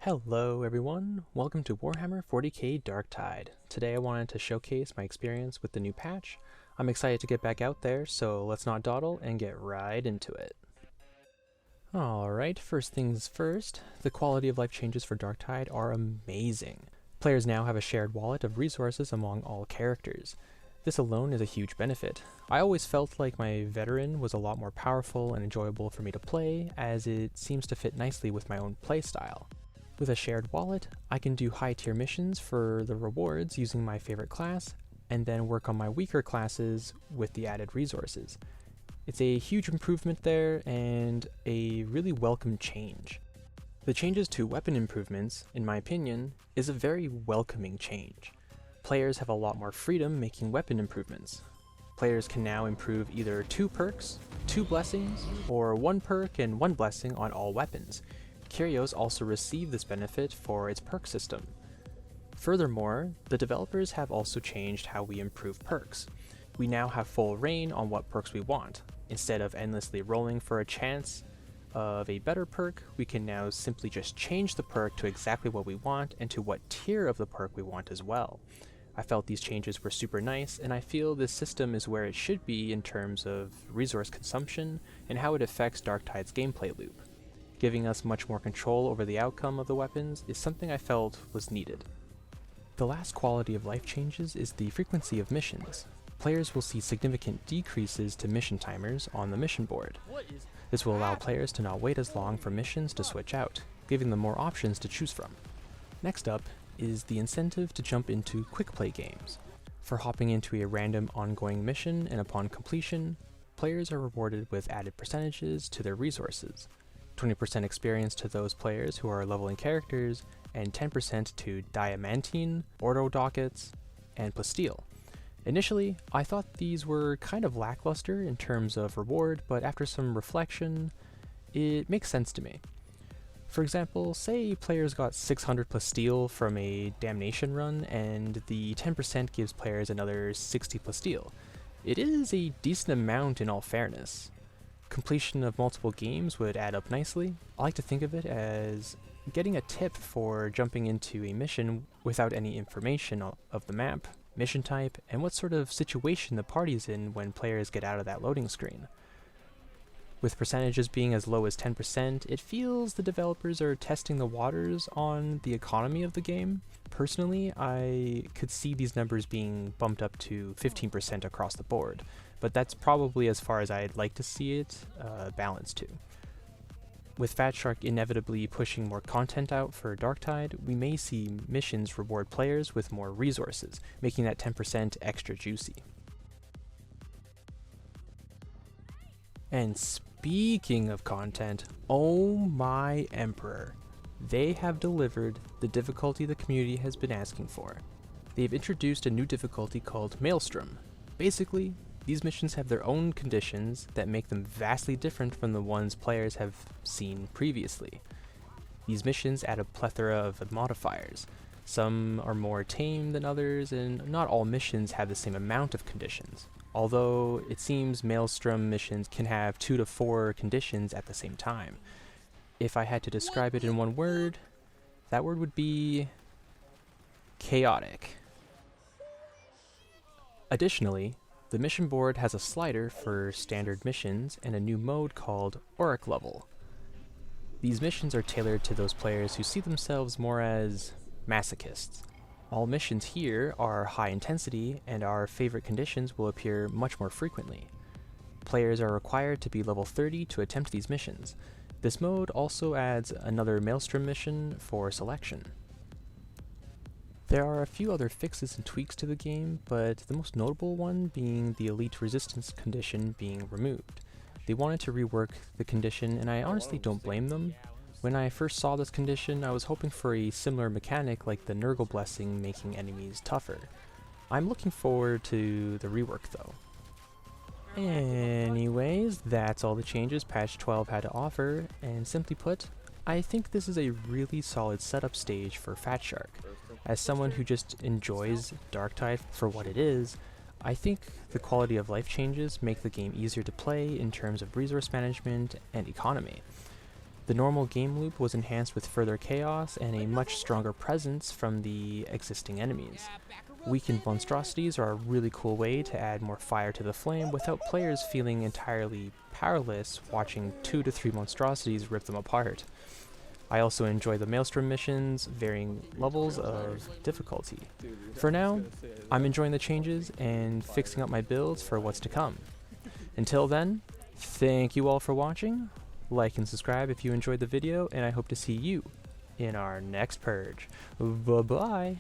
Hello everyone, welcome to Warhammer 40k Darktide. Today I wanted to showcase my experience with the new patch. I'm excited to get back out there, so let's not dawdle and get right into it. Alright, first things first, the quality of life changes for Darktide are amazing. Players now have a shared wallet of resources among all characters. This alone is a huge benefit. I always felt like my veteran was a lot more powerful and enjoyable for me to play, as it seems to fit nicely with my own playstyle. With a shared wallet, I can do high tier missions for the rewards using my favorite class, and then work on my weaker classes with the added resources. It's a huge improvement there, and a really welcome change. The changes to weapon improvements, in my opinion, is a very welcoming change. Players have a lot more freedom making weapon improvements. Players can now improve either 2 perks, 2 blessings, or 1 perk and 1 blessing on all weapons. Curios also receive this benefit for its perk system. Furthermore, the developers have also changed how we improve perks. We now have full reign on what perks we want. Instead of endlessly rolling for a chance of a better perk, we can now simply just change the perk to exactly what we want and to what tier of the perk we want as well. I felt these changes were super nice, and I feel this system is where it should be in terms of resource consumption and how it affects Darktide's gameplay loop. Giving us much more control over the outcome of the weapons is something I felt was needed. The last quality of life changes is the frequency of missions. Players will see significant decreases to mission timers on the mission board. This will allow players to not wait as long for missions to switch out, giving them more options to choose from. Next up is the incentive to jump into quick play games. For hopping into a random ongoing mission and upon completion, players are rewarded with added percentages to their resources. 20% experience to those players who are leveling characters, and 10% to Diamantine, Ordo Dockets, and Plasteel. Initially, I thought these were kind of lackluster in terms of reward, but after some reflection, it makes sense to me. For example, say players got 600 Plasteel from a Damnation run, and the 10% gives players another 60 Plasteel. It is a decent amount in all fairness. Completion of multiple games would add up nicely. I like to think of it as getting a tip for jumping into a mission without any information of the map, mission type, and what sort of situation the party's in when players get out of that loading screen. With percentages being as low as 10%, it feels the developers are testing the waters on the economy of the game. Personally, I could see these numbers being bumped up to 15% across the board, but that's probably as far as I'd like to see it balanced to. With Fatshark inevitably pushing more content out for Darktide, we may see missions reward players with more resources, making that 10% extra juicy. And speaking of content, oh my Emperor, they have delivered the difficulty the community has been asking for. They've introduced a new difficulty called Maelstrom. Basically, these missions have their own conditions that make them vastly different from the ones players have seen previously. These missions add a plethora of modifiers. Some are more tame than others, and not all missions have the same amount of conditions. Although it seems Maelstrom missions can have 2 to 4 conditions at the same time. If I had to describe it in one word, that word would be chaotic. Additionally, the mission board has a slider for standard missions and a new mode called Auric Level. These missions are tailored to those players who see themselves more as masochists. All missions here are high intensity, and our favorite conditions will appear much more frequently. Players are required to be level 30 to attempt these missions. This mode also adds another Maelstrom mission for selection. There are a few other fixes and tweaks to the game, but the most notable one being the elite resistance condition being removed. They wanted to rework the condition, and I honestly don't blame them. When I first saw this condition, I was hoping for a similar mechanic like the Nurgle Blessing making enemies tougher. I'm looking forward to the rework though. Anyways, that's all the changes patch 12 had to offer, and simply put, I think this is a really solid setup stage for Fatshark. As someone who just enjoys Darktide for what it is, I think the quality of life changes make the game easier to play in terms of resource management and economy. The normal game loop was enhanced with further chaos and a much stronger presence from the existing enemies. Weakened monstrosities are a really cool way to add more fire to the flame without players feeling entirely powerless watching 2 to 3 monstrosities rip them apart. I also enjoy the Maelstrom missions, varying levels of difficulty. For now, I'm enjoying the changes and fixing up my builds for what's to come. Until then, thank you all for watching, like and subscribe if you enjoyed the video, and I hope to see you in our next purge. Bye-bye!